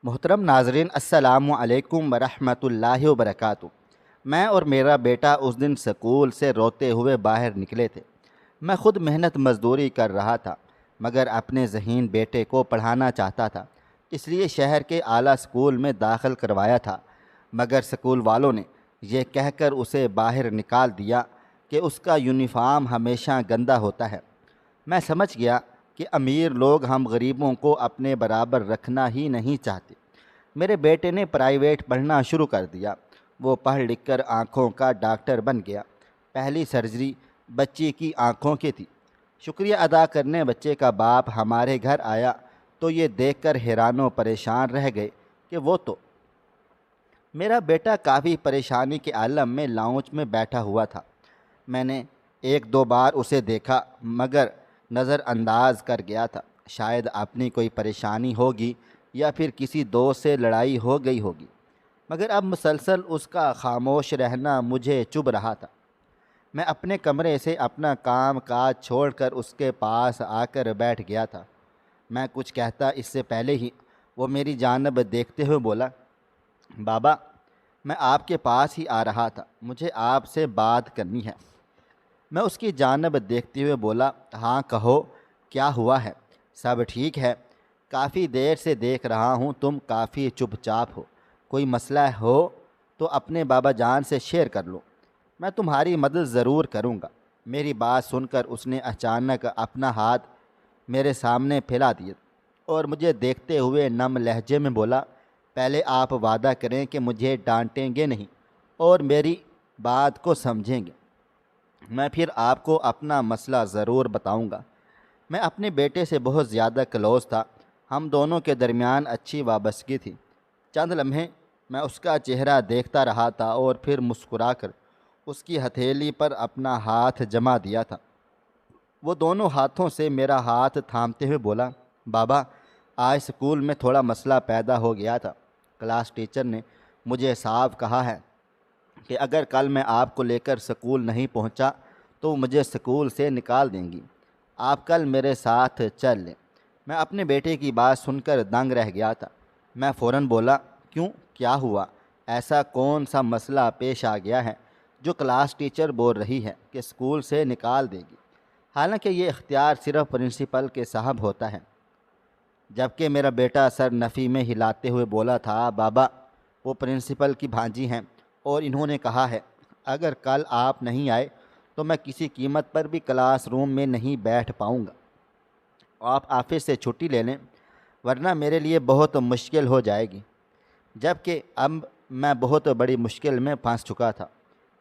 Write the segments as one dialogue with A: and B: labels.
A: محترم ناظرین، السلام علیکم ورحمۃ اللہ وبرکاتہ۔ میں اور میرا بیٹا اس دن سکول سے روتے ہوئے باہر نکلے تھے۔ میں خود محنت مزدوری کر رہا تھا، مگر اپنے ذہین بیٹے کو پڑھانا چاہتا تھا، اس لیے شہر کے اعلیٰ سکول میں داخل کروایا تھا۔ مگر سکول والوں نے یہ کہہ کر اسے باہر نکال دیا کہ اس کا یونیفارم ہمیشہ گندا ہوتا ہے۔ میں سمجھ گیا کہ امیر لوگ ہم غریبوں کو اپنے برابر رکھنا ہی نہیں چاہتے۔ میرے بیٹے نے پرائیویٹ پڑھنا شروع کر دیا۔ وہ پڑھ لکھ کر آنکھوں کا ڈاکٹر بن گیا۔ پہلی سرجری بچے کی آنکھوں کی تھی۔ شکریہ ادا کرنے بچے کا باپ ہمارے گھر آیا تو یہ دیکھ کر حیران و پریشان رہ گئے کہ وہ تو میرا بیٹا کافی پریشانی کے عالم میں لاؤنج میں بیٹھا ہوا تھا۔ میں نے ایک دو بار اسے دیکھا مگر نظر انداز کر گیا تھا۔ شاید اپنی کوئی پریشانی ہوگی یا پھر کسی دوست سے لڑائی ہو گئی ہوگی، مگر اب مسلسل اس کا خاموش رہنا مجھے چبھ رہا تھا۔ میں اپنے کمرے سے اپنا کام کاج چھوڑ کر اس کے پاس آ کر بیٹھ گیا تھا۔ میں کچھ کہتا اس سے پہلے ہی وہ میری جانب دیکھتے ہوئے بولا، بابا میں آپ کے پاس ہی آ رہا تھا، مجھے آپ سے بات کرنی ہے۔ میں اس کی جانب دیکھتے ہوئے بولا، ہاں کہو، کیا ہوا ہے؟ سب ٹھیک ہے؟ کافی دیر سے دیکھ رہا ہوں تم کافی چپ چاپ ہو، کوئی مسئلہ ہو تو اپنے بابا جان سے شیئر کر لو، میں تمہاری مدد ضرور کروں گا۔ میری بات سن کر اس نے اچانک اپنا ہاتھ میرے سامنے پھیلا دیا اور مجھے دیکھتے ہوئے نم لہجے میں بولا، پہلے آپ وعدہ کریں کہ مجھے ڈانٹیں گے نہیں اور میری بات کو سمجھیں گے، میں پھر آپ کو اپنا مسئلہ ضرور بتاؤں گا۔ میں اپنے بیٹے سے بہت زیادہ کلوز تھا، ہم دونوں کے درمیان اچھی وابستگی تھی۔ چند لمحے میں اس کا چہرہ دیکھتا رہا تھا اور پھر مسکرا کر اس کی ہتھیلی پر اپنا ہاتھ جما دیا تھا۔ وہ دونوں ہاتھوں سے میرا ہاتھ تھامتے ہوئے بولا، بابا آج اسکول میں تھوڑا مسئلہ پیدا ہو گیا تھا۔ کلاس ٹیچر نے مجھے صاف کہا ہے کہ اگر کل میں آپ کو لے کر سکول نہیں پہنچا تو مجھے سکول سے نکال دیں گی۔ آپ کل میرے ساتھ چل لیں۔ میں اپنے بیٹے کی بات سن کر دنگ رہ گیا تھا۔ میں فوراً بولا، کیوں، کیا ہوا؟ ایسا کون سا مسئلہ پیش آ گیا ہے جو کلاس ٹیچر بول رہی ہے کہ اسکول سے نکال دے گی؟ حالانکہ یہ اختیار صرف پرنسپل کے صاحب ہوتا ہے۔ جبکہ میرا بیٹا سر نفی میں ہلاتے ہوئے بولا تھا، بابا وہ پرنسپل کی بھانجی ہیں اور انہوں نے کہا ہے اگر کل آپ نہیں آئے تو میں کسی قیمت پر بھی کلاس روم میں نہیں بیٹھ پاؤں گا۔ آپ آفس سے چھٹی لے لیں ورنہ میرے لیے بہت مشکل ہو جائے گی۔ جبکہ اب میں بہت بڑی مشکل میں پھنس چکا تھا۔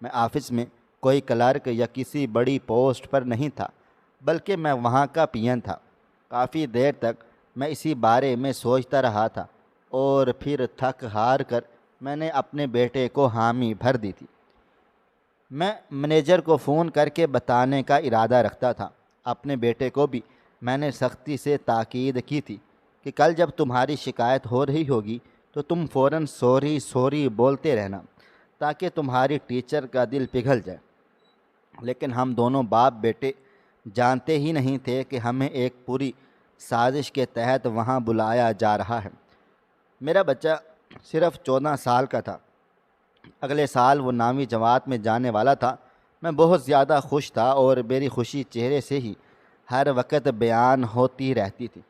A: میں آفس میں کوئی کلرک یا کسی بڑی پوسٹ پر نہیں تھا، بلکہ میں وہاں کا پین تھا۔ کافی دیر تک میں اسی بارے میں سوچتا رہا تھا اور پھر تھک ہار کر میں نے اپنے بیٹے کو حامی بھر دی تھی۔ میں مینیجر کو فون کر کے بتانے کا ارادہ رکھتا تھا۔ اپنے بیٹے کو بھی میں نے سختی سے تاکید کی تھی کہ کل جب تمہاری شکایت ہو رہی ہوگی تو تم فوراً سوری سوری بولتے رہنا تاکہ تمہاری ٹیچر کا دل پگھل جائے۔ لیکن ہم دونوں باپ بیٹے جانتے ہی نہیں تھے کہ ہمیں ایک پوری سازش کے تحت وہاں بلایا جا رہا ہے۔ میرا بچہ صرف 14 سال کا تھا۔ اگلے سال وہ 9ویں جماعت میں جانے والا تھا۔ میں بہت زیادہ خوش تھا اور میری خوشی چہرے سے ہی ہر وقت بیان ہوتی رہتی تھی۔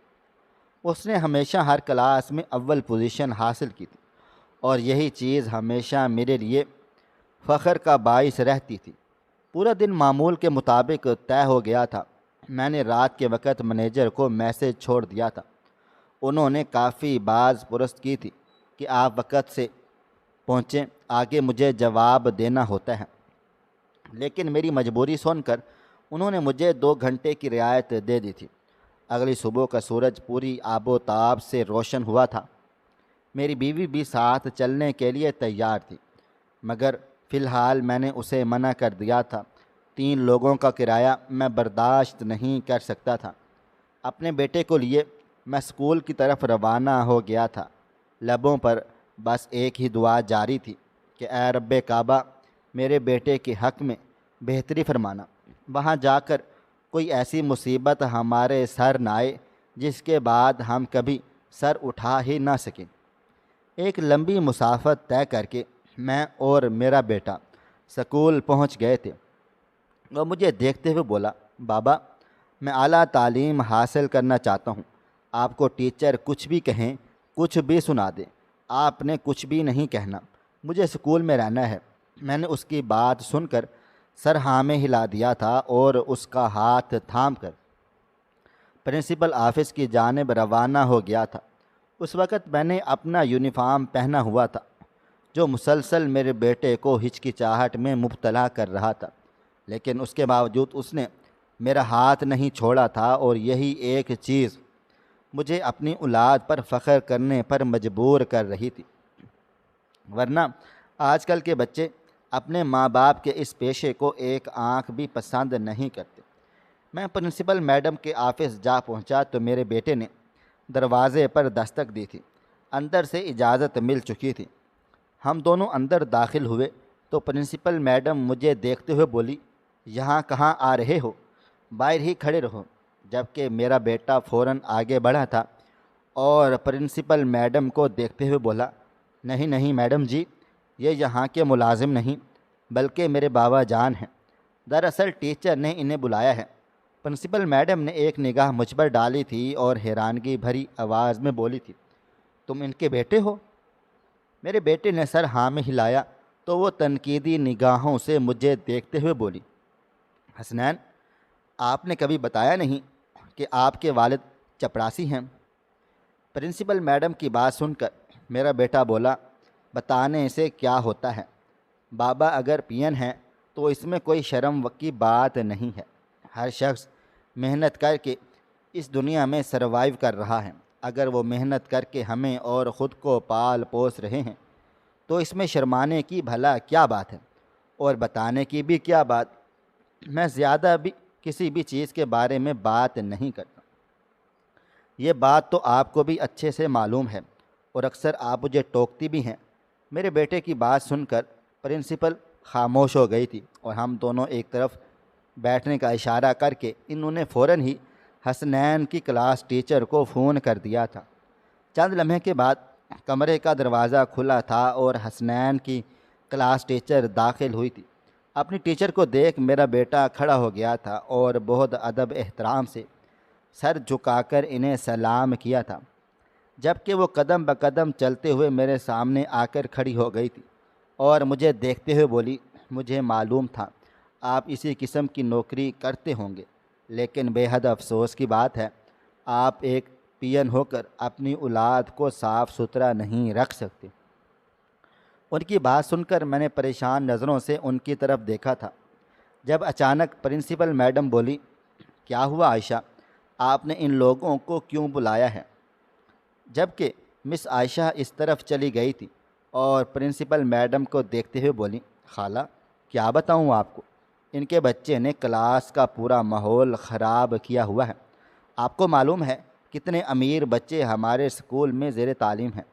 A: اس نے ہمیشہ ہر کلاس میں اول پوزیشن حاصل کی تھی اور یہی چیز ہمیشہ میرے لیے فخر کا باعث رہتی تھی۔ پورا دن معمول کے مطابق طے ہو گیا تھا۔ میں نے رات کے وقت مینیجر کو میسج چھوڑ دیا تھا۔ انہوں نے کافی باز پرست کی تھی کہ آپ وقت سے پہنچیں، آگے مجھے جواب دینا ہوتا ہے۔ لیکن میری مجبوری سن کر انہوں نے مجھے 2 گھنٹے کی رعایت دے دی تھی۔ اگلی صبح کا سورج پوری آب و تاب سے روشن ہوا تھا۔ میری بیوی بھی ساتھ چلنے کے لیے تیار تھی، مگر فی الحال میں نے اسے منع کر دیا تھا۔ 3 لوگوں کا کرایہ میں برداشت نہیں کر سکتا تھا۔ اپنے بیٹے کو لیے میں اسکول کی طرف روانہ ہو گیا تھا۔ لبوں پر بس ایک ہی دعا جاری تھی کہ اے رب کعبہ، میرے بیٹے کے حق میں بہتری فرمانا۔ وہاں جا کر کوئی ایسی مصیبت ہمارے سر نہ آئے جس کے بعد ہم کبھی سر اٹھا ہی نہ سکیں۔ ایک لمبی مسافت طے کر کے میں اور میرا بیٹا سکول پہنچ گئے تھے۔ وہ مجھے دیکھتے ہوئے بولا، بابا میں اعلیٰ تعلیم حاصل کرنا چاہتا ہوں، آپ کو ٹیچر کچھ بھی کہیں، کچھ بھی سنا دیں، آپ نے کچھ بھی نہیں کہنا، مجھے سکول میں رہنا ہے۔ میں نے اس کی بات سن کر سر ہاں میں ہلا دیا تھا اور اس کا ہاتھ تھام کر پرنسپل آفس کی جانب روانہ ہو گیا تھا۔ اس وقت میں نے اپنا یونیفارم پہنا ہوا تھا جو مسلسل میرے بیٹے کو ہچکچاہٹ میں مبتلا کر رہا تھا، لیکن اس کے باوجود اس نے میرا ہاتھ نہیں چھوڑا تھا، اور یہی ایک چیز مجھے اپنی اولاد پر فخر کرنے پر مجبور کر رہی تھی، ورنہ آج کل کے بچے اپنے ماں باپ کے اس پیشے کو ایک آنکھ بھی پسند نہیں کرتے۔ میں پرنسپل میڈم کے آفس جا پہنچا تو میرے بیٹے نے دروازے پر دستک دی تھی۔ اندر سے اجازت مل چکی تھی۔ ہم دونوں اندر داخل ہوئے تو پرنسپل میڈم مجھے دیکھتے ہوئے بولی، یہاں کہاں آ رہے ہو، باہر ہی کھڑے رہو، جبکہ میرا بیٹا فوراً آگے بڑھا تھا اور پرنسپل میڈم کو دیکھتے ہوئے بولا، نہیں نہیں میڈم جی، یہ یہاں کے ملازم نہیں بلکہ میرے بابا جان ہیں، دراصل ٹیچر نے انہیں بلایا ہے۔ پرنسپل میڈم نے ایک نگاہ مجھ پر ڈالی تھی اور حیرانگی بھری آواز میں بولی تھی، تم ان کے بیٹے ہو؟ میرے بیٹے نے سر ہاں میں ہلایا تو وہ تنقیدی نگاہوں سے مجھے دیکھتے ہوئے بولی، حسنین آپ نے کبھی بتایا نہیں کہ آپ کے والد چپڑاسی ہیں؟ پرنسپل میڈم کی بات سن کر میرا بیٹا بولا، بتانے سے کیا ہوتا ہے بابا، اگر پین ہیں تو اس میں کوئی شرم کی بات نہیں ہے۔ ہر شخص محنت کر کے اس دنیا میں سروائیو کر رہا ہے، اگر وہ محنت کر کے ہمیں اور خود کو پال پوس رہے ہیں تو اس میں شرمانے کی بھلا کیا بات ہے، اور بتانے کی بھی کیا بات۔ میں زیادہ بھی کسی بھی چیز کے بارے میں بات نہیں کرتا، یہ بات تو آپ کو بھی اچھے سے معلوم ہے، اور اکثر آپ مجھے ٹوکتی بھی ہیں۔ میرے بیٹے کی بات سن کر پرنسپل خاموش ہو گئی تھی اور ہم دونوں ایک طرف بیٹھنے کا اشارہ کر کے انہوں نے فوراً ہی حسنین کی کلاس ٹیچر کو فون کر دیا تھا۔ چند لمحے کے بعد کمرے کا دروازہ کھلا تھا اور حسنین کی کلاس ٹیچر داخل ہوئی تھی۔ اپنی ٹیچر کو دیکھ میرا بیٹا کھڑا ہو گیا تھا اور بہت ادب احترام سے سر جھکا کر انہیں سلام کیا تھا، جبکہ وہ قدم بقدم چلتے ہوئے میرے سامنے آ کر کھڑی ہو گئی تھی اور مجھے دیکھتے ہوئے بولی، مجھے معلوم تھا آپ اسی قسم کی نوکری کرتے ہوں گے، لیکن بے حد افسوس کی بات ہے آپ ایک پین ہو کر اپنی اولاد کو صاف ستھرا نہیں رکھ سکتے۔ ان کی بات سن کر میں نے پریشان نظروں سے ان کی طرف دیکھا تھا، جب اچانک پرنسپل میڈم بولی، کیا ہوا عائشہ، آپ نے ان لوگوں کو کیوں بلایا ہے؟ جبکہ مس عائشہ اس طرف چلی گئی تھی اور پرنسپل میڈم کو دیکھتے ہوئے بولی، خالہ کیا بتاؤں آپ کو، ان کے بچے نے کلاس کا پورا ماحول خراب کیا ہوا ہے۔ آپ کو معلوم ہے کتنے امیر بچے ہمارے اسکول میں زیر تعلیم ہیں۔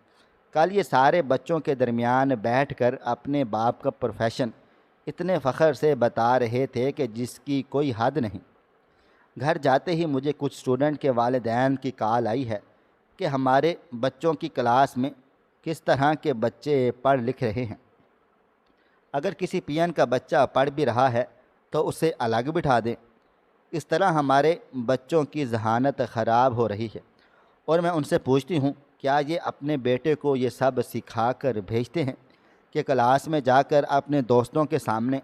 A: کل یہ سارے بچوں کے درمیان بیٹھ کر اپنے باپ کا پروفیشن اتنے فخر سے بتا رہے تھے کہ جس کی کوئی حد نہیں۔ گھر جاتے ہی مجھے کچھ اسٹوڈنٹ کے والدین کی کال آئی ہے کہ ہمارے بچوں کی کلاس میں کس طرح کے بچے پڑھ لکھ رہے ہیں، اگر کسی پی این کا بچہ پڑھ بھی رہا ہے تو اسے الگ بٹھا دیں۔ اس طرح ہمارے بچوں کی ذہانت خراب ہو رہی ہے، اور میں ان سے پوچھتی ہوں کیا یہ اپنے بیٹے کو یہ سب سکھا کر بھیجتے ہیں کہ کلاس میں جا کر اپنے دوستوں کے سامنے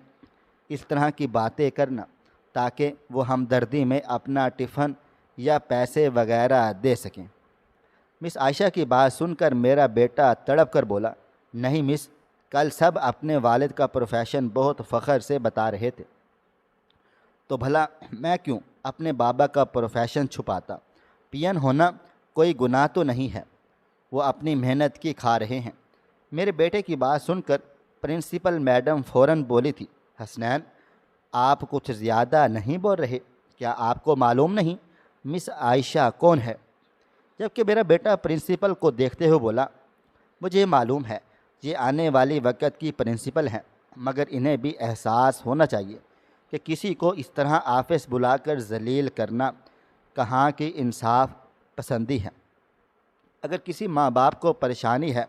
A: اس طرح کی باتیں کرنا تاکہ وہ ہمدردی میں اپنا ٹفن یا پیسے وغیرہ دے سکیں؟ مس عائشہ کی بات سن کر میرا بیٹا تڑپ کر بولا، نہیں مس، کل سب اپنے والد کا پروفیشن بہت فخر سے بتا رہے تھے، تو بھلا میں کیوں اپنے بابا کا پروفیشن چھپاتا؟ پی این ہونا کوئی گناہ تو نہیں ہے، وہ اپنی محنت کی کھا رہے ہیں۔ میرے بیٹے کی بات سن کر پرنسپل میڈم فوراً بولی تھی، حسنین آپ کچھ زیادہ نہیں بول رہے، کیا آپ کو معلوم نہیں مس عائشہ کون ہے؟ جبکہ میرا بیٹا پرنسپل کو دیکھتے ہوئے بولا، مجھے معلوم ہے یہ آنے والی وقت کی پرنسپل ہیں، مگر انہیں بھی احساس ہونا چاہیے کہ کسی کو اس طرح آفس بلا کر ذلیل کرنا کہاں کی انصاف پسندی ہے۔ اگر کسی ماں باپ کو پریشانی ہے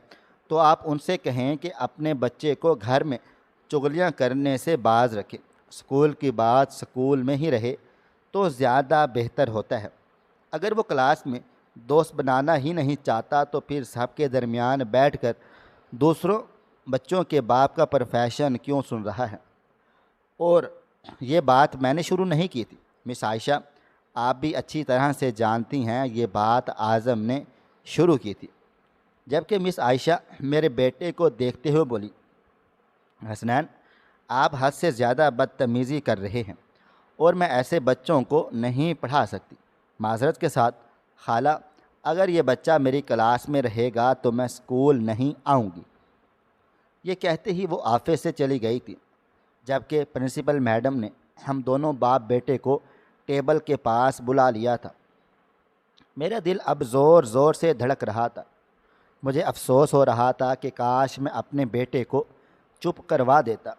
A: تو آپ ان سے کہیں کہ اپنے بچے کو گھر میں چغلیاں کرنے سے باز رکھیں، اسکول کی بات اسکول میں ہی رہے تو زیادہ بہتر ہوتا ہے۔ اگر وہ کلاس میں دوست بنانا ہی نہیں چاہتا تو پھر سب کے درمیان بیٹھ کر دوسروں بچوں کے باپ کا پروفیشن کیوں سن رہا ہے؟ اور یہ بات میں نے شروع نہیں کی تھی مس عائشہ، آپ بھی اچھی طرح سے جانتی ہیں یہ بات اعظم نے شروع کی تھی۔ جبکہ مس عائشہ میرے بیٹے کو دیکھتے ہوئے بولی، حسنین آپ حد سے زیادہ بدتمیزی کر رہے ہیں اور میں ایسے بچوں کو نہیں پڑھا سکتی۔ معذرت کے ساتھ خالہ، اگر یہ بچہ میری کلاس میں رہے گا تو میں اسکول نہیں آؤں گی۔ یہ کہتے ہی وہ آفس سے چلی گئی تھی، جبکہ پرنسپل میڈم نے ہم دونوں باپ بیٹے کو ٹیبل کے پاس بلا لیا تھا۔ میرا دل اب زور زور سے دھڑک رہا تھا۔ مجھے افسوس ہو رہا تھا کہ کاش میں اپنے بیٹے کو چپ کروا دیتا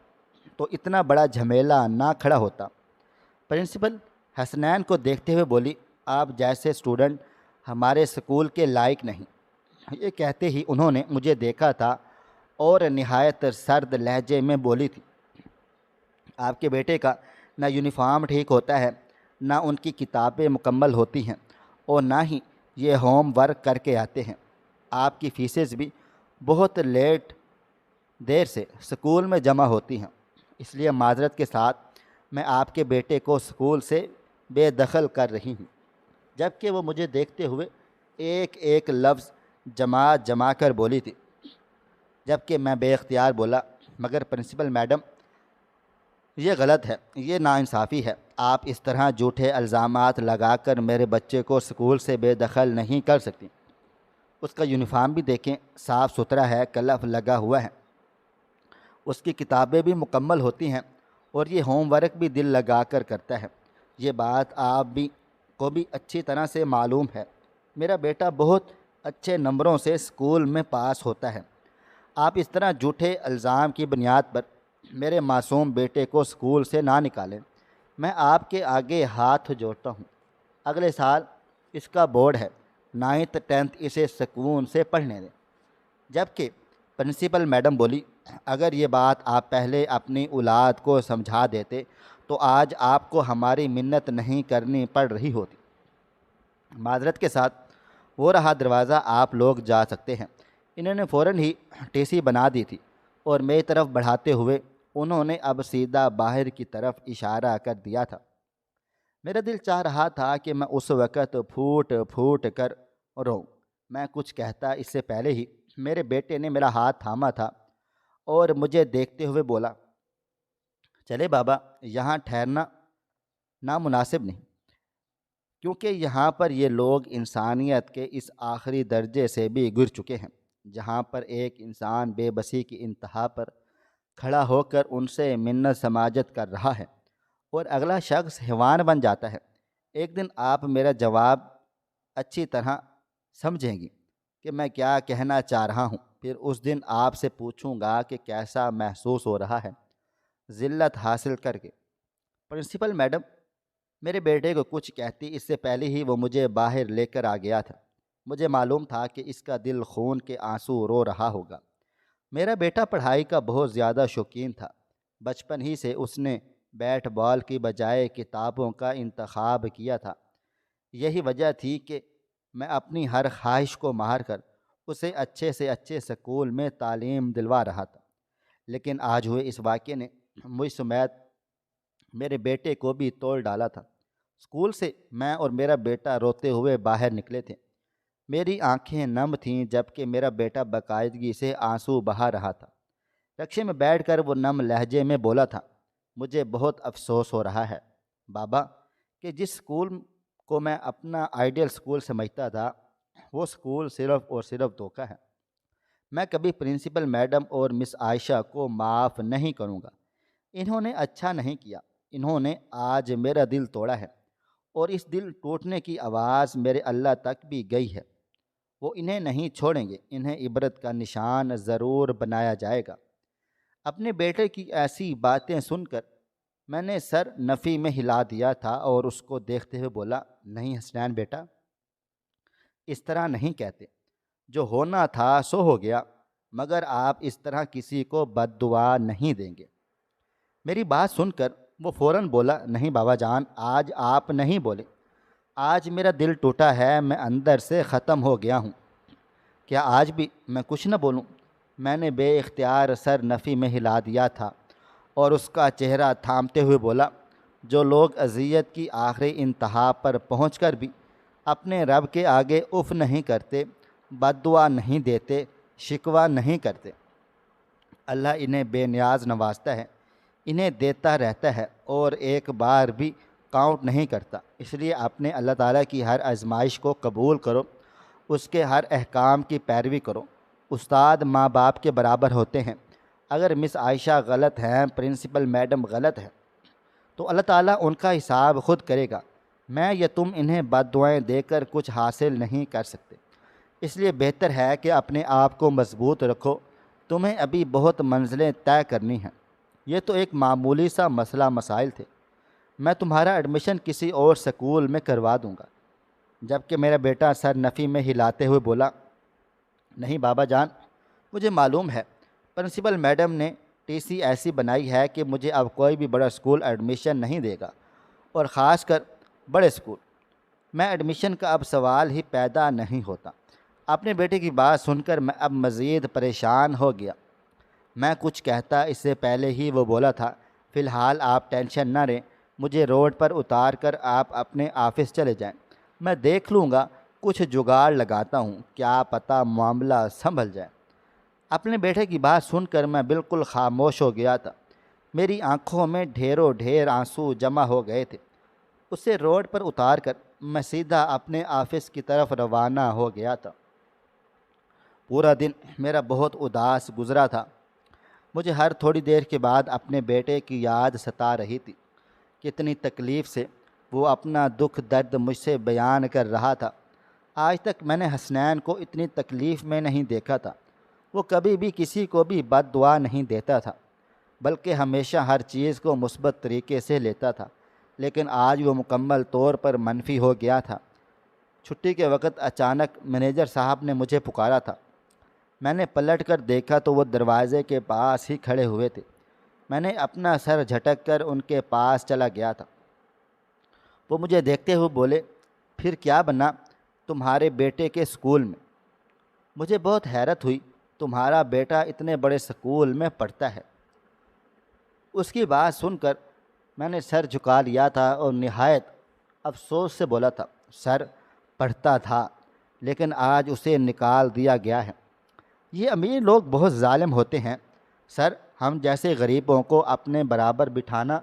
A: تو اتنا بڑا جھمیلا نہ کھڑا ہوتا۔ پرنسپل حسنین کو دیکھتے ہوئے بولی، آپ جیسے اسٹوڈنٹ ہمارے اسکول کے لائق نہیں۔ یہ کہتے ہی انہوں نے مجھے دیکھا تھا اور نہایت سرد لہجے میں بولی تھی، آپ کے بیٹے کا نہ یونیفارم ٹھیک ہوتا ہے، نہ ان کی کتابیں مکمل ہوتی ہیں اور نہ ہی یہ ہوم ورک کر کے آتے ہیں۔ آپ کی فیسز بھی بہت دیر سے اسکول میں جمع ہوتی ہیں، اس لیے معذرت کے ساتھ میں آپ کے بیٹے کو اسکول سے بے دخل کر رہی ہوں۔ جبکہ وہ مجھے دیکھتے ہوئے ایک ایک لفظ جمع کر بولی تھی، جبکہ میں بے اختیار بولا، مگر پرنسپل میڈم یہ غلط ہے، یہ ناانصافی ہے۔ آپ اس طرح جھوٹے الزامات لگا کر میرے بچے کو اسکول سے بے دخل نہیں کر سکتی۔ اس کا یونیفارم بھی دیکھیں، صاف ستھرا ہے، کلف لگا ہوا ہے، اس کی کتابیں بھی مکمل ہوتی ہیں اور یہ ہوم ورک بھی دل لگا کر کرتا ہے۔ یہ بات آپ کو بھی اچھی طرح سے معلوم ہے۔ میرا بیٹا بہت اچھے نمبروں سے اسکول میں پاس ہوتا ہے۔ آپ اس طرح جھوٹے الزام کی بنیاد پر میرے معصوم بیٹے کو اسکول سے نہ نکالیں۔ میں آپ کے آگے ہاتھ جوڑتا ہوں، اگلے سال اس کا بورڈ ہے، 9th 10th اسے سکون سے پڑھنے دیں۔ جبکہ پرنسپل میڈم بولی، اگر یہ بات آپ پہلے اپنی اولاد کو سمجھا دیتے تو آج آپ کو ہماری منت نہیں کرنی پڑ رہی ہوتی۔ معذرت کے ساتھ وہ رہا دروازہ، آپ لوگ جا سکتے ہیں۔ انہوں نے فوراً ہی ٹی سی بنا دی تھی اور میری طرف بڑھاتے ہوئے انہوں نے اب سیدھا باہر کی طرف اشارہ کر دیا تھا۔ میرا دل چاہ رہا تھا کہ میں اس وقت پھوٹ پھوٹ کر روں۔ میں کچھ کہتا اس سے پہلے ہی میرے بیٹے نے میرا ہاتھ تھاما تھا اور مجھے دیکھتے ہوئے بولا، چلے بابا، یہاں ٹھہرنا نامناسب نہیں، کیونکہ یہاں پر یہ لوگ انسانیت کے اس آخری درجے سے بھی گر چکے ہیں، جہاں پر ایک انسان بے بسی کی انتہا پر کھڑا ہو کر ان سے منت سماجت کر رہا ہے اور اگلا شخص حیوان بن جاتا ہے۔ ایک دن آپ میرا جواب اچھی طرح سمجھیں گی کہ میں کیا کہنا چاہ رہا ہوں، پھر اس دن آپ سے پوچھوں گا کہ کیسا محسوس ہو رہا ہے ذلت حاصل کر کے۔ پرنسپل میڈم میرے بیٹے کو کچھ کہتی اس سے پہلے ہی وہ مجھے باہر لے کر آ گیا تھا۔ مجھے معلوم تھا کہ اس کا دل خون کے آنسو رو رہا ہوگا۔ میرا بیٹا پڑھائی کا بہت زیادہ شوقین تھا۔ بچپن ہی سے اس نے بیٹ بال کی بجائے کتابوں کا انتخاب کیا تھا۔ یہی وجہ تھی کہ میں اپنی ہر خواہش کو مار کر اسے اچھے سے اچھے سکول میں تعلیم دلوا رہا تھا۔ لیکن آج ہوئے اس واقعے نے مجھ سمیت میرے بیٹے کو بھی توڑ ڈالا تھا۔ اسکول سے میں اور میرا بیٹا روتے ہوئے باہر نکلے تھے۔ میری آنکھیں نم تھیں جبکہ میرا بیٹا باقاعدگی سے آنسو بہا رہا تھا۔ رکشے میں بیٹھ کر وہ نم لہجے میں بولا تھا، مجھے بہت افسوس ہو رہا ہے بابا کہ جس اسکول کو میں اپنا آئیڈیل اسکول سمجھتا تھا وہ اسکول صرف اور صرف دھوکہ ہے۔ میں کبھی پرنسپل میڈم اور مس عائشہ کو معاف نہیں کروں گا۔ انہوں نے اچھا نہیں کیا، انہوں نے آج میرا دل توڑا ہے اور اس دل ٹوٹنے کی آواز میرے اللہ تک بھی گئی ہے۔ وہ انہیں نہیں چھوڑیں گے، انہیں عبرت کا نشان ضرور بنایا جائے گا۔ اپنے بیٹے کی ایسی باتیں سن کر میں نے سر نفی میں ہلا دیا تھا اور اس کو دیکھتے ہوئے بولا، نہیں حسنین بیٹا، اس طرح نہیں کہتے، جو ہونا تھا سو ہو گیا۔ مگر آپ اس طرح کسی کو بد دعا نہیں دیں گے۔ میری بات سن کر وہ فوراً بولا، نہیں بابا جان، آج آپ نہیں بولے، آج میرا دل ٹوٹا ہے، میں اندر سے ختم ہو گیا ہوں۔ کیا آج بھی میں کچھ نہ بولوں؟ میں نے بے اختیار سر نفی میں ہلا دیا تھا اور اس کا چہرہ تھامتے ہوئے بولا، جو لوگ اذیت کی آخری انتہا پر پہنچ کر بھی اپنے رب کے آگے اف نہیں کرتے، بد دعا نہیں دیتے، شکوہ نہیں کرتے، اللہ انہیں بے نیاز نوازتا ہے، انہیں دیتا رہتا ہے اور ایک بار بھی کاؤنٹ نہیں کرتا۔ اس لیے اپنے اللہ تعالیٰ کی ہر آزمائش کو قبول کرو، اس کے ہر احکام کی پیروی کرو۔ استاد ماں باپ کے برابر ہوتے ہیں۔ اگر مس عائشہ غلط ہیں، پرنسپل میڈم غلط ہیں، تو اللہ تعالیٰ ان کا حساب خود کرے گا۔ میں یا تم انہیں بد دعائیں دے کر کچھ حاصل نہیں کر سکتے۔ اس لیے بہتر ہے کہ اپنے آپ کو مضبوط رکھو، تمہیں ابھی بہت منزلیں طے کرنی ہیں۔ یہ تو ایک معمولی سا مسئلہ مسائل تھے، میں تمہارا ایڈمیشن کسی اور سکول میں کروا دوں گا۔ جبکہ میرا بیٹا سر نفی میں ہلاتے ہوئے بولا، نہیں بابا جان، مجھے معلوم ہے پرنسپل میڈم نے ٹی سی ایسی بنائی ہے کہ مجھے اب کوئی بھی بڑا اسکول ایڈمیشن نہیں دے گا، اور خاص کر بڑے اسکول۔ میں ایڈمیشن کا اب سوال ہی پیدا نہیں ہوتا۔ اپنے بیٹے کی بات سن کر میں اب مزید پریشان ہو گیا۔ میں کچھ کہتا اس سے پہلے ہی وہ بولا تھا، فی الحال آپ ٹینشن نہ لیں، مجھے روڈ پر اتار کر آپ اپنے آفس چلے جائیں، میں دیکھ لوں گا، کچھ جگاڑ لگاتا ہوں، کیا پتہ معاملہ سنبھل جائے۔ اپنے بیٹے کی بات سن کر میں بالکل خاموش ہو گیا تھا۔ میری آنکھوں میں ڈھیروں ڈھیر آنسو جمع ہو گئے تھے۔ اسے روڈ پر اتار کر میں سیدھا اپنے آفس کی طرف روانہ ہو گیا تھا۔ پورا دن میرا بہت اداس گزرا تھا۔ مجھے ہر تھوڑی دیر کے بعد اپنے بیٹے کی یاد ستا رہی تھی۔ کتنی تکلیف سے وہ اپنا دکھ درد مجھ سے بیان کر رہا تھا۔ آج تک میں نے حسنین کو اتنی تکلیف میں نہیں دیکھا تھا۔ وہ کبھی بھی کسی کو بھی بد دعا نہیں دیتا تھا، بلکہ ہمیشہ ہر چیز کو مثبت طریقے سے لیتا تھا، لیکن آج وہ مکمل طور پر منفی ہو گیا تھا۔ چھٹی کے وقت اچانک مینیجر صاحب نے مجھے پکارا تھا۔ میں نے پلٹ کر دیکھا تو وہ دروازے کے پاس ہی کھڑے ہوئے تھے۔ میں نے اپنا سر جھٹک کر ان کے پاس چلا گیا تھا۔ وہ مجھے دیکھتے ہوئے بولے، پھر کیا بنا تمہارے بیٹے کے اسکول میں؟ مجھے بہت حیرت ہوئی، تمہارا بیٹا اتنے بڑے اسکول میں پڑھتا ہے؟ اس کی بات سن کر میں نے سر جھکا لیا تھا اور نہایت افسوس سے بولا تھا، سر پڑھتا تھا لیکن آج اسے نکال دیا گیا ہے۔ یہ امیر لوگ بہت ظالم ہوتے ہیں سر، ہم جیسے غریبوں کو اپنے برابر بٹھانا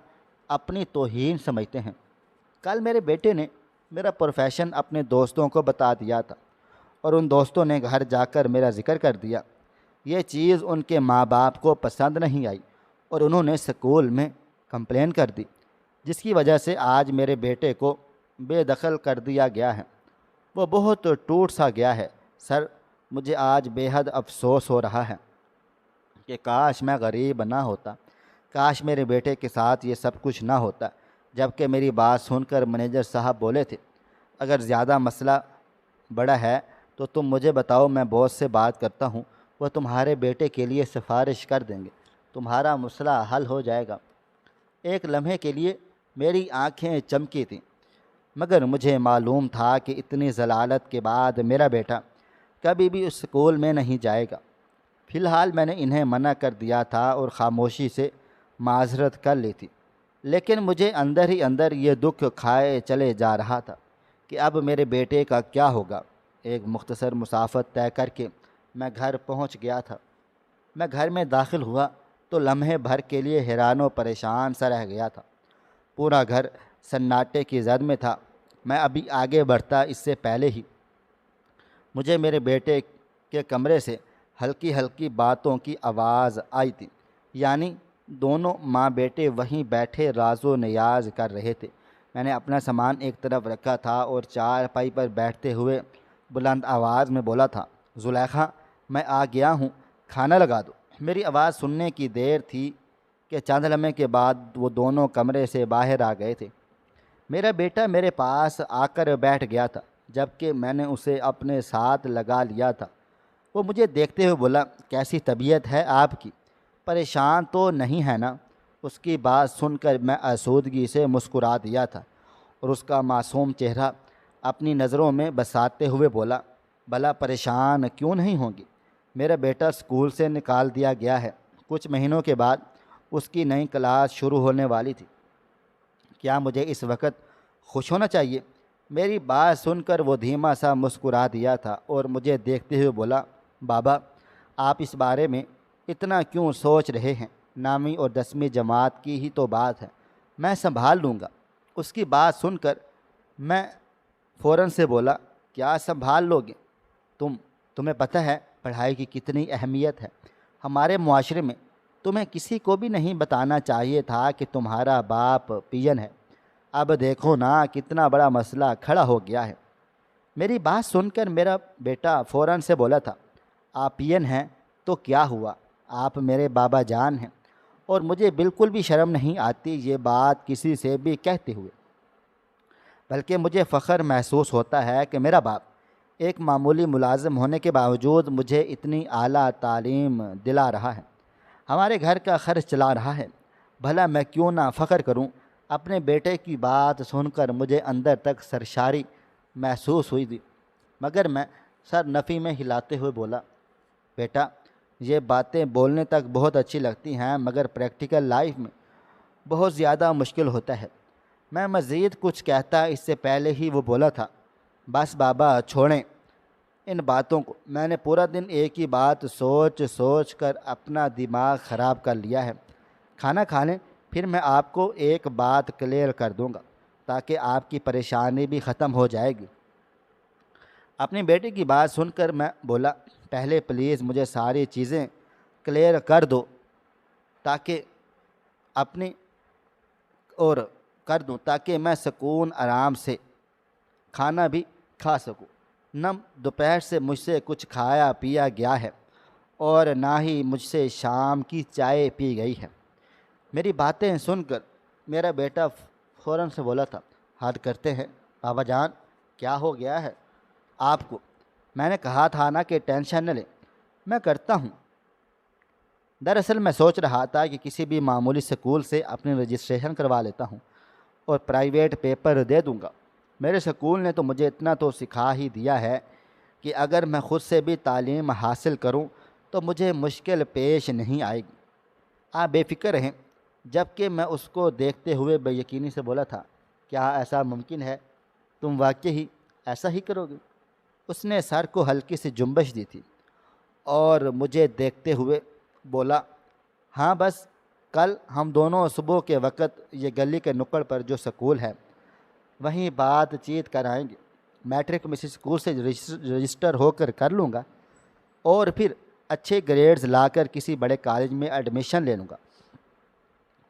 A: اپنی توہین سمجھتے ہیں۔ کل میرے بیٹے نے میرا پروفیشن اپنے دوستوں کو بتا دیا تھا اور ان دوستوں نے گھر جا کر میرا ذکر کر دیا۔ یہ چیز ان کے ماں باپ کو پسند نہیں آئی اور انہوں نے اسکول میں کمپلین کر دی، جس کی وجہ سے آج میرے بیٹے کو بے دخل کر دیا گیا ہے۔ وہ بہت ٹوٹ سا گیا ہے سر، مجھے آج بے حد افسوس ہو رہا ہے کہ کاش میں غریب نہ ہوتا، کاش میرے بیٹے کے ساتھ یہ سب کچھ نہ ہوتا۔ جبکہ میری بات سن کر مینیجر صاحب بولے تھے، اگر زیادہ مسئلہ بڑا ہے تو تم مجھے بتاؤ، میں باس سے بات کرتا ہوں، وہ تمہارے بیٹے کے لیے سفارش کر دیں گے، تمہارا مسئلہ حل ہو جائے گا۔ ایک لمحے کے لیے میری آنکھیں چمکی تھیں، مگر مجھے معلوم تھا کہ اتنی ضلالت کے بعد میرا بیٹا کبھی بھی اس اسکول میں نہیں جائے گا۔ فی الحال میں نے انہیں منع کر دیا تھا اور خاموشی سے معذرت کر لی تھی، لیکن مجھے اندر ہی اندر یہ دکھ کھائے چلے جا رہا تھا کہ اب میرے بیٹے کا کیا ہوگا۔ ایک مختصر مسافت طے کر کے میں گھر پہنچ گیا تھا۔ میں گھر میں داخل ہوا تو لمحے بھر کے لیے حیران و پریشان سا رہ گیا تھا۔ پورا گھر سناٹے کی زد میں تھا۔ میں ابھی آگے بڑھتا اس سے پہلے ہی مجھے میرے بیٹے کے کمرے سے ہلکی ہلکی باتوں کی آواز آئی تھی، یعنی دونوں ماں بیٹے وہیں بیٹھے راز و نیاز کر رہے تھے۔ میں نے اپنا سامان ایک طرف رکھا تھا اور چارپائی پر بیٹھتے ہوئے بلند آواز میں بولا تھا، زلیخا میں آ گیا ہوں، کھانا لگا دو۔ میری آواز سننے کی دیر تھی کہ چند لمحے کے بعد وہ دونوں کمرے سے باہر آ گئے تھے۔ میرا بیٹا میرے پاس آ کر بیٹھ گیا تھا، جبکہ میں نے اسے اپنے ساتھ لگا لیا تھا۔ وہ مجھے دیکھتے ہوئے بولا، کیسی طبیعت ہے آپ کی؟ پریشان تو نہیں ہے نا؟ اس کی بات سن کر میں آسودگی سے مسکرا دیا تھا اور اس کا معصوم چہرہ اپنی نظروں میں بساتے ہوئے بولا، بھلا پریشان کیوں نہیں ہوں گی؟ میرا بیٹا اسکول سے نکال دیا گیا ہے، کچھ مہینوں کے بعد اس کی نئی کلاس شروع ہونے والی تھی۔ کیا مجھے اس وقت خوش ہونا چاہیے؟ میری بات سن کر وہ دھیما سا مسکرا دیا تھا اور مجھے دیکھتے ہوئے بولا، بابا آپ اس بارے میں اتنا کیوں سوچ رہے ہیں؟ 9ویں اور 10ویں جماعت کی ہی تو بات ہے، میں سنبھال لوں گا۔ اس کی بات سن کر میں فوراً سے بولا، کیا سنبھال لو گے؟ تمہیں پتہ ہے پڑھائی کی کتنی اہمیت ہے؟ ہمارے معاشرے میں تمہیں کسی کو بھی نہیں بتانا چاہیے تھا کہ تمہارا باپ پین ہے۔ اب دیکھو نا کتنا بڑا مسئلہ کھڑا ہو گیا ہے۔ میری بات سن کر میرا بیٹا فوراً سے بولا تھا، آپ پین ہیں تو کیا ہوا؟ آپ میرے بابا جان ہیں اور مجھے بالکل بھی شرم نہیں آتی یہ بات کسی سے بھی کہتے ہوئے، بلکہ مجھے فخر محسوس ہوتا ہے کہ میرا باپ ایک معمولی ملازم ہونے کے باوجود مجھے اتنی اعلیٰ تعلیم دلا رہا ہے، ہمارے گھر کا خرچ چلا رہا ہے۔ بھلا میں کیوں نہ فخر کروں؟ اپنے بیٹے کی بات سن کر مجھے اندر تک سرشاری محسوس ہوئی تھی، مگر میں سر نفی میں ہلاتے ہوئے بولا، بیٹا یہ باتیں بولنے تک بہت اچھی لگتی ہیں مگر پریکٹیکل لائف میں بہت زیادہ مشکل ہوتا ہے۔ میں مزید کچھ کہتا اس سے پہلے ہی وہ بولا تھا، بس بابا چھوڑیں ان باتوں کو، میں نے پورا دن ایک ہی بات سوچ سوچ کر اپنا دماغ خراب کر لیا ہے۔ کھانا کھا لیں، پھر میں آپ کو ایک بات کلیئر کر دوں گا تاکہ آپ کی پریشانی بھی ختم ہو جائے گی۔ اپنی بیٹی کی بات سن کر میں بولا، پہلے پلیز مجھے ساری چیزیں کلیئر کر دو تاکہ اپنی اور کر دوں تاکہ میں سکون آرام سے کھانا بھی کھا سکوں۔ نہ دوپہر سے مجھ سے کچھ کھایا پیا گیا ہے اور نہ ہی مجھ سے شام کی چائے پی گئی ہے۔ میری باتیں سن کر میرا بیٹا فوراً سے بولا تھا، حد کرتے ہیں بابا جان، کیا ہو گیا ہے آپ کو؟ میں نے کہا تھا نا کہ ٹینشن نہ لیں، میں کرتا ہوں۔ دراصل میں سوچ رہا تھا کہ کسی بھی معمولی سکول سے اپنی رجسٹریشن کروا لیتا ہوں اور پرائیویٹ پیپر دے دوں گا۔ میرے سکول نے تو مجھے اتنا تو سکھا ہی دیا ہے کہ اگر میں خود سے بھی تعلیم حاصل کروں تو مجھے مشکل پیش نہیں آئے گی۔ آپ بے فکر رہیں۔ جبکہ میں اس کو دیکھتے ہوئے بے یقینی سے بولا تھا، کیا ایسا ممکن ہے؟ تم واقعی ایسا ہی کرو گے؟ اس نے سر کو ہلکی سی جنبش دی تھی اور مجھے دیکھتے ہوئے بولا، ہاں بس کل ہم دونوں صبح کے وقت یہ گلی کے نکڑ پر جو سکول ہے وہیں بات چیت کرائیں گے۔ میٹرک میں اسی سکول سے رجسٹر ہو کر لوں گا اور پھر اچھے گریڈز لا کر کسی بڑے کالج میں ایڈمیشن لے لوں گا،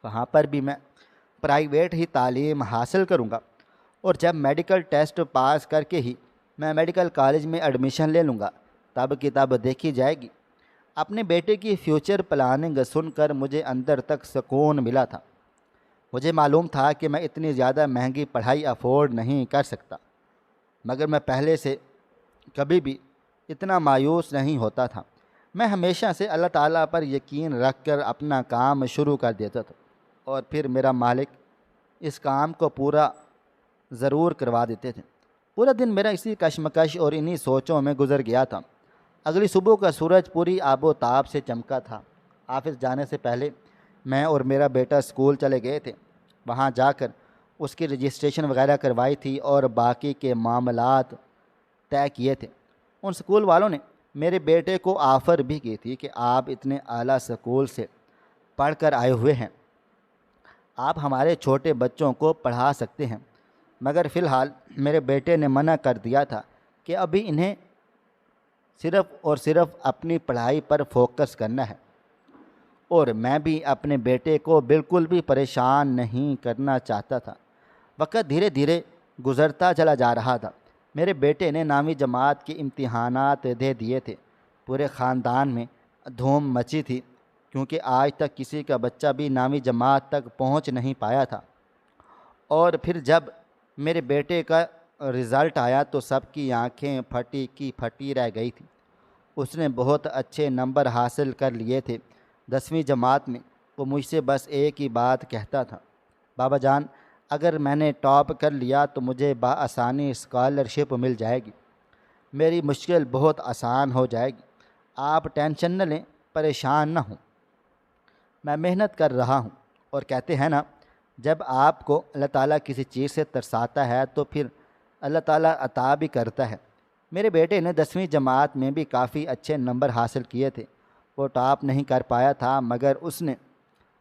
A: وہاں پر بھی میں پرائیویٹ ہی تعلیم حاصل کروں گا اور جب میڈیکل ٹیسٹ پاس کر کے ہی میں میڈیکل کالج میں ایڈمیشن لے لوں گا، تب کی تب دیکھی جائے گی۔ اپنے بیٹے کی فیوچر پلاننگ سن کر مجھے اندر تک سکون ملا تھا۔ مجھے معلوم تھا کہ میں اتنی زیادہ مہنگی پڑھائی افورڈ نہیں کر سکتا، مگر میں پہلے سے کبھی بھی اتنا مایوس نہیں ہوتا تھا۔ میں ہمیشہ سے اللہ تعالیٰ پر یقین رکھ کر اپنا کام شروع کر دیتا تھا اور پھر میرا مالک اس کام کو پورا ضرور کروا دیتے تھے۔ پورا دن میرا اسی کشمکش اور انہی سوچوں میں گزر گیا تھا۔ اگلی صبح کا سورج پوری آب و تاب سے چمکا تھا۔ آفس جانے سے پہلے میں اور میرا بیٹا اسکول چلے گئے تھے۔ وہاں جا کر اس کی رجسٹریشن وغیرہ کروائی تھی اور باقی کے معاملات طے کیے تھے۔ ان اسکول والوں نے میرے بیٹے کو آفر بھی کی تھی کہ آپ اتنے اعلیٰ اسکول سے پڑھ کر آئے ہوئے ہیں، آپ ہمارے چھوٹے بچوں کو پڑھا سکتے ہیں، مگر فی الحال میرے بیٹے نے منع کر دیا تھا کہ ابھی انہیں صرف اور صرف اپنی پڑھائی پر فوکس کرنا ہے، اور میں بھی اپنے بیٹے کو بالکل بھی پریشان نہیں کرنا چاہتا تھا۔ وقت دھیرے دھیرے گزرتا چلا جا رہا تھا۔ میرے بیٹے نے 9ویں جماعت کے امتحانات دے دیے تھے۔ پورے خاندان میں دھوم مچی تھی کیونکہ آج تک کسی کا بچہ بھی 9ویں جماعت تک پہنچ نہیں پایا تھا، اور پھر جب میرے بیٹے کا رزلٹ آیا تو سب کی آنکھیں پھٹی کی پھٹی رہ گئی تھی۔ اس نے بہت اچھے نمبر حاصل کر لیے تھے 10ویں جماعت میں۔ وہ مجھ سے بس ایک ہی بات کہتا تھا، بابا جان اگر میں نے ٹاپ کر لیا تو مجھے بآسانی اسکالرشپ مل جائے گی، میری مشکل بہت آسان ہو جائے گی، آپ ٹینشن نہ لیں، پریشان نہ ہوں، میں محنت کر رہا ہوں۔ اور کہتے ہیں نا، جب آپ کو اللہ تعالیٰ کسی چیز سے ترساتا ہے تو پھر اللہ تعالیٰ عطا بھی کرتا ہے۔ میرے بیٹے نے 10ویں جماعت میں بھی کافی اچھے نمبر حاصل کیے تھے۔ وہ ٹاپ نہیں کر پایا تھا مگر اس نے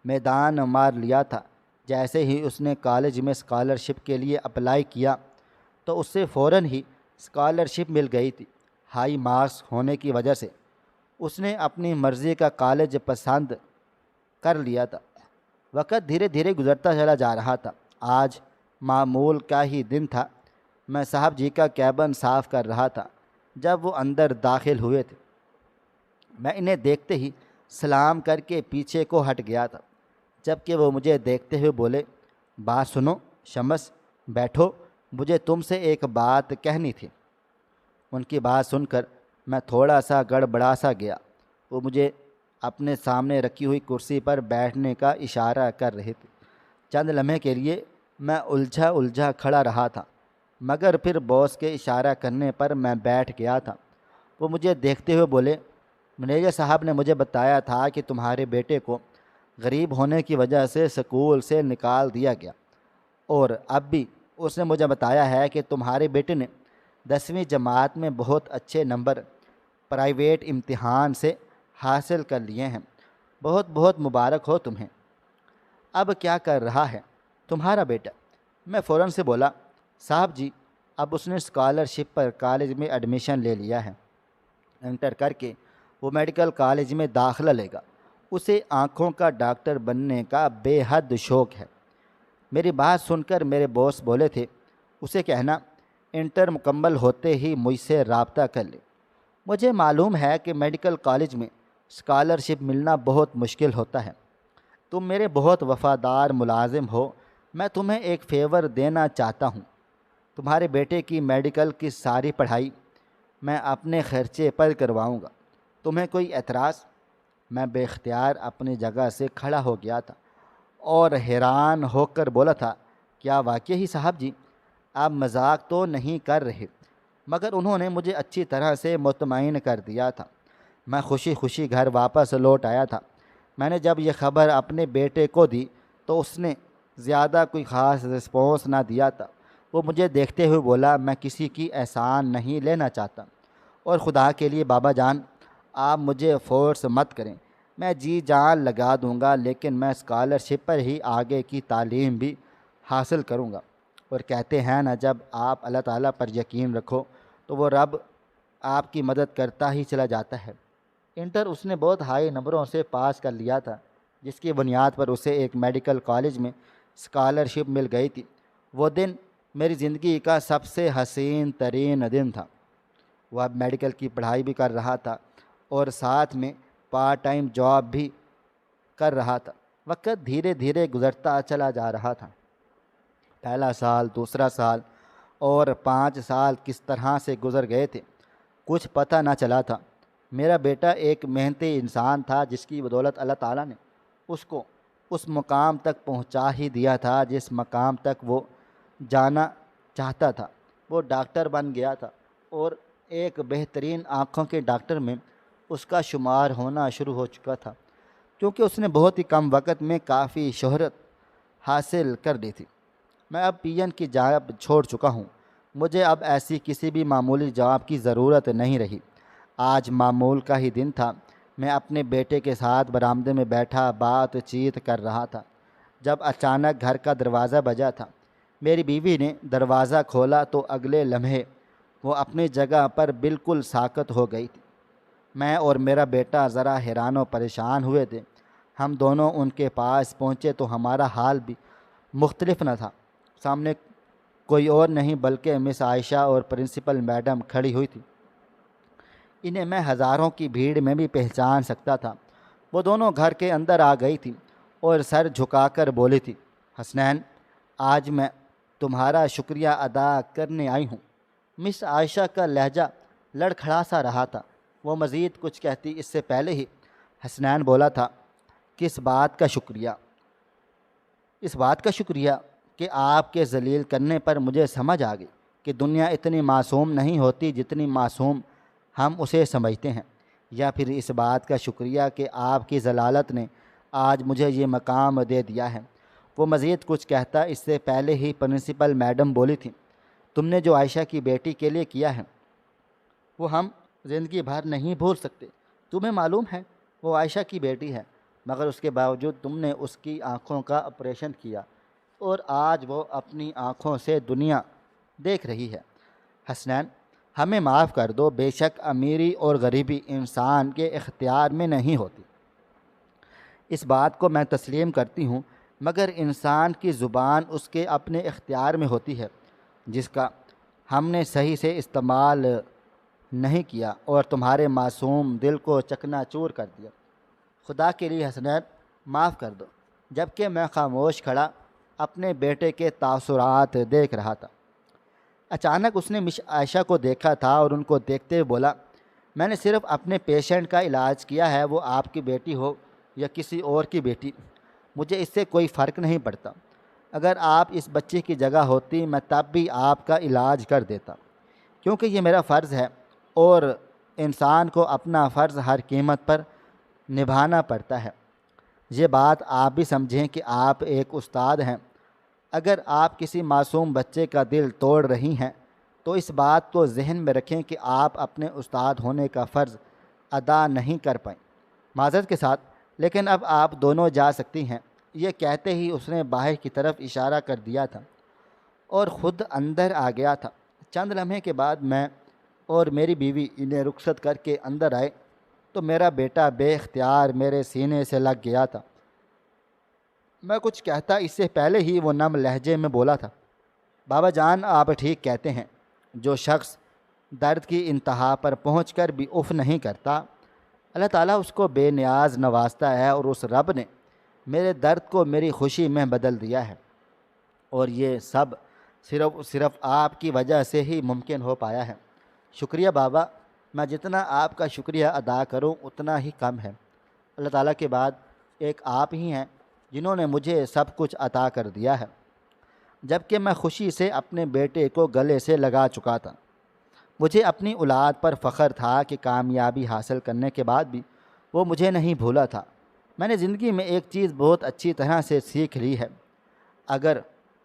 A: میدان مار لیا تھا۔ جیسے ہی اس نے کالج میں اسکالرشپ کے لیے اپلائی کیا تو اس سے فوراً ہی اسکالرشپ مل گئی تھی۔ ہائی مارکس ہونے کی وجہ سے اس نے اپنی مرضی کا کالج پسند کر لیا تھا۔ وقت دھیرے دھیرے گزرتا چلا جا رہا تھا۔ آج معمول کا ہی دن تھا۔ میں صاحب جی کا کیبن صاف کر رہا تھا جب وہ اندر داخل ہوئے تھے۔ میں انہیں دیکھتے ہی سلام کر کے پیچھے کو ہٹ گیا تھا، جبکہ وہ مجھے دیکھتے ہوئے بولے، بات سنو شمس، بیٹھو، مجھے تم سے ایک بات کہنی تھی۔ ان کی بات سن کر میں تھوڑا سا گڑبڑا سا گیا۔ وہ مجھے اپنے سامنے رکھی ہوئی کرسی پر بیٹھنے کا اشارہ کر رہے تھے۔ چند لمحے کے لیے میں الجھا کھڑا رہا تھا، مگر پھر باس کے اشارہ کرنے پر میں بیٹھ گیا تھا۔ وہ مجھے دیکھتے ہوئے بولے، منیجر صاحب نے مجھے بتایا تھا کہ تمہارے بیٹے کو غریب ہونے کی وجہ سے سکول سے نکال دیا گیا، اور اب بھی اس نے مجھے بتایا ہے کہ تمہارے بیٹے نے 10ویں جماعت میں بہت اچھے نمبر پرائیویٹ امتحان سے حاصل کر لیے ہیں۔ بہت بہت مبارک ہو تمہیں۔ اب کیا کر رہا ہے تمہارا بیٹا؟ میں فوراً سے بولا، صاحب جی اب اس نے اسکالرشپ پر کالج میں ایڈمیشن لے لیا ہے، انٹر کر کے وہ میڈیکل کالج میں داخلہ لے گا۔ اسے آنکھوں کا ڈاکٹر بننے کا بے حد شوق ہے۔ میری بات سن کر میرے باس بولے تھے، اسے کہنا انٹر مکمل ہوتے ہی مجھ سے رابطہ کر لے۔ مجھے معلوم ہے کہ میڈیکل کالج میں اسکالرشپ ملنا بہت مشکل ہوتا ہے۔ تم میرے بہت وفادار ملازم ہو، میں تمہیں ایک فیور دینا چاہتا ہوں۔ تمہارے بیٹے کی میڈیکل کی ساری پڑھائی میں اپنے خرچے پر کرواؤں گا۔ تمہیں کوئی اعتراض؟ میں بے اختیار اپنی جگہ سے کھڑا ہو گیا تھا اور حیران ہو کر بولا تھا، کیا واقعی صاحب جی آپ مذاق تو نہیں کر رہے؟ مگر انہوں نے مجھے اچھی طرح سے مطمئن کر دیا تھا۔ میں خوشی خوشی گھر واپس لوٹ آیا تھا۔ میں نے جب یہ خبر اپنے بیٹے کو دی تو اس نے زیادہ کوئی خاص رسپانس نہ دیا تھا۔ وہ مجھے دیکھتے ہوئے بولا، میں کسی کی احسان نہیں لینا چاہتا، اور خدا کے لیے بابا جان آپ مجھے فورس مت کریں، میں جی جان لگا دوں گا، لیکن میں اسکالرشپ پر ہی آگے کی تعلیم بھی حاصل کروں گا۔ اور کہتے ہیں نا، جب آپ اللہ تعالیٰ پر یقین رکھو تو وہ رب آپ کی مدد کرتا ہی چلا جاتا ہے۔ انٹر اس نے بہت ہائی نمبروں سے پاس کر لیا تھا، جس کی بنیاد پر اسے ایک میڈیکل کالج میں اسکالرشپ مل گئی تھی۔ وہ دن میری زندگی کا سب سے حسین ترین دن تھا۔ وہ اب میڈیکل کی پڑھائی بھی کر رہا تھا اور ساتھ میں پارٹ ٹائم جاب بھی کر رہا تھا۔ وقت دھیرے دھیرے گزرتا چلا جا رہا تھا۔ پہلا سال، دوسرا سال اور 5 سال کس طرح سے گزر گئے تھے کچھ پتہ نہ چلا تھا۔ میرا بیٹا ایک محنتی انسان تھا جس کی بدولت اللہ تعالیٰ نے اس کو اس مقام تک پہنچا ہی دیا تھا جس مقام تک وہ جانا چاہتا تھا۔ وہ ڈاکٹر بن گیا تھا اور ایک بہترین آنکھوں کے ڈاکٹر میں اس کا شمار ہونا شروع ہو چکا تھا، کیونکہ اس نے بہت ہی کم وقت میں کافی شہرت حاصل کر لی تھی۔ میں اب پی این کی جاب چھوڑ چکا ہوں۔ مجھے اب ایسی کسی بھی معمولی جاب کی ضرورت نہیں رہی۔ آج معمول کا ہی دن تھا۔ میں اپنے بیٹے کے ساتھ برآمدے میں بیٹھا بات چیت کر رہا تھا جب اچانک گھر کا دروازہ بجا تھا۔ میری بیوی نے دروازہ کھولا تو اگلے لمحے وہ اپنی جگہ پر بالکل ساکت ہو گئی تھی۔ میں اور میرا بیٹا ذرا حیران و پریشان ہوئے تھے۔ ہم دونوں ان کے پاس پہنچے تو ہمارا حال بھی مختلف نہ تھا۔ سامنے کوئی اور نہیں بلکہ مس عائشہ اور پرنسپل میڈم کھڑی ہوئی تھی۔ انہیں میں ہزاروں کی بھیڑ میں بھی پہچان سکتا تھا۔ وہ دونوں گھر کے اندر آ گئی تھی اور سر جھکا کر بولی تھی، حسنین آج میں تمہارا شکریہ ادا کرنے آئی ہوں۔ مس عائشہ کا لہجہ لڑکھڑا سا رہا تھا، وہ مزید کچھ کہتی اس سے پہلے ہی حسنین بولا تھا کہ اس بات کا شکریہ کہ آپ کے ذلیل کرنے پر مجھے سمجھ آ گئی کہ دنیا اتنی معصوم نہیں ہوتی جتنی معصوم ہم اسے سمجھتے ہیں، یا پھر اس بات کا شکریہ کہ آپ کی ضلالت نے آج مجھے یہ مقام دے دیا ہے۔ وہ مزید کچھ کہتا اس سے پہلے ہی پرنسپل میڈم بولی تھی، تم نے جو عائشہ کی بیٹی کے لیے کیا ہے وہ ہم زندگی بھر نہیں بھول سکتے۔ تمہیں معلوم ہے وہ عائشہ کی بیٹی ہے، مگر اس کے باوجود تم نے اس کی آنکھوں کا آپریشن کیا اور آج وہ اپنی آنکھوں سے دنیا دیکھ رہی ہے۔ حسنین، ہمیں معاف کر دو، بے شک امیری اور غریبی انسان کے اختیار میں نہیں ہوتی، اس بات کو میں تسلیم کرتی ہوں، مگر انسان کی زبان اس کے اپنے اختیار میں ہوتی ہے، جس کا ہم نے صحیح سے استعمال نہیں کیا اور تمہارے معصوم دل کو چکنا چور کر دیا۔ خدا کے لیے حسنین معاف کر دو۔ جبکہ میں خاموش کھڑا اپنے بیٹے کے تاثرات دیکھ رہا تھا، اچانک اس نے مس عائشہ کو دیکھا تھا اور ان کو دیکھتے ہوئے بولا، میں نے صرف اپنے پیشنٹ کا علاج کیا ہے، وہ آپ کی بیٹی ہو یا کسی اور کی بیٹی، مجھے اس سے کوئی فرق نہیں پڑتا۔ اگر آپ اس بچے کی جگہ ہوتی میں تب بھی آپ کا علاج کر دیتا، کیونکہ یہ میرا فرض ہے اور انسان کو اپنا فرض ہر قیمت پر نبھانا پڑتا ہے۔ یہ بات آپ بھی سمجھیں کہ آپ ایک استاد ہیں۔ اگر آپ کسی معصوم بچے کا دل توڑ رہی ہیں تو اس بات کو ذہن میں رکھیں کہ آپ اپنے استاد ہونے کا فرض ادا نہیں کر پائیں۔ معذرت کے ساتھ، لیکن اب آپ دونوں جا سکتی ہیں۔ یہ کہتے ہی اس نے باہر کی طرف اشارہ کر دیا تھا اور خود اندر آ گیا تھا۔ چند لمحے کے بعد میں اور میری بیوی انہیں رخصت کر کے اندر آئے تو میرا بیٹا بے اختیار میرے سینے سے لگ گیا تھا۔ میں کچھ کہتا اس سے پہلے ہی وہ نم لہجے میں بولا تھا، بابا جان آپ ٹھیک کہتے ہیں، جو شخص درد کی انتہا پر پہنچ کر بھی اف نہیں کرتا، اللہ تعالیٰ اس کو بے نیاز نوازتا ہے، اور اس رب نے میرے درد کو میری خوشی میں بدل دیا ہے، اور یہ سب صرف آپ کی وجہ سے ہی ممکن ہو پایا ہے۔ شکریہ بابا، میں جتنا آپ کا شکریہ ادا کروں اتنا ہی کم ہے۔ اللہ تعالیٰ کے بعد ایک آپ ہی ہیں جنہوں نے مجھے سب کچھ عطا کر دیا ہے۔ جبکہ میں خوشی سے اپنے بیٹے کو گلے سے لگا چکا تھا۔ مجھے اپنی اولاد پر فخر تھا کہ کامیابی حاصل کرنے کے بعد بھی وہ مجھے نہیں بھولا تھا۔ میں نے زندگی میں ایک چیز بہت اچھی طرح سے سیکھ لی ہے، اگر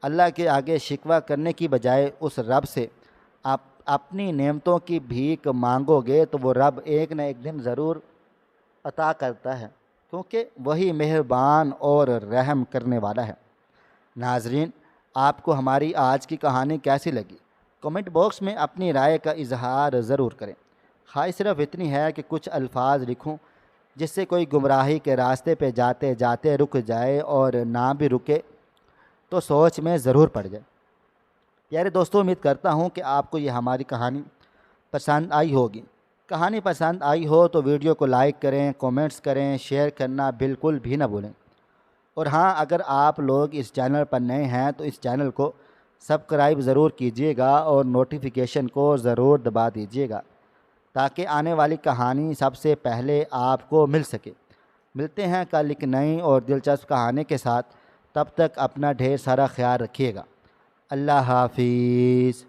A: اللہ کے آگے شکوہ کرنے کی بجائے اس رب سے آپ اپنی نعمتوں کی بھیک مانگو گے تو وہ رب ایک نہ ایک دن ضرور عطا کرتا ہے، کیونکہ وہی مہربان اور رحم کرنے والا ہے۔ ناظرین، آپ کو ہماری آج کی کہانی کیسی لگی؟ کمنٹ باکس میں اپنی رائے کا اظہار ضرور کریں۔ خواہش صرف اتنی ہے کہ کچھ الفاظ لکھوں جس سے کوئی گمراہی کے راستے پہ جاتے جاتے رک جائے، اور نہ بھی رکے تو سوچ میں ضرور پڑ جائے۔ پیارے دوستوں، امید کرتا ہوں کہ آپ کو یہ ہماری کہانی پسند آئی ہوگی۔ کہانی پسند آئی ہو تو ویڈیو کو لائک کریں، کومنٹس کریں، شیئر کرنا بالکل بھی نہ بھولیں۔ اور ہاں، اگر آپ لوگ اس چینل پر نئے ہیں تو اس چینل کو سبسکرائب ضرور کیجیے گا اور نوٹیفیکیشن کو ضرور دبا دیجیے گا تاکہ آنے والی کہانی سب سے پہلے آپ کو مل سکے۔ ملتے ہیں کل ایک نئی اور دلچسپ کہانی کے ساتھ، تب تک اپنا ڈھیر سارا خیال رکھیے گا۔ اللہ حافظ۔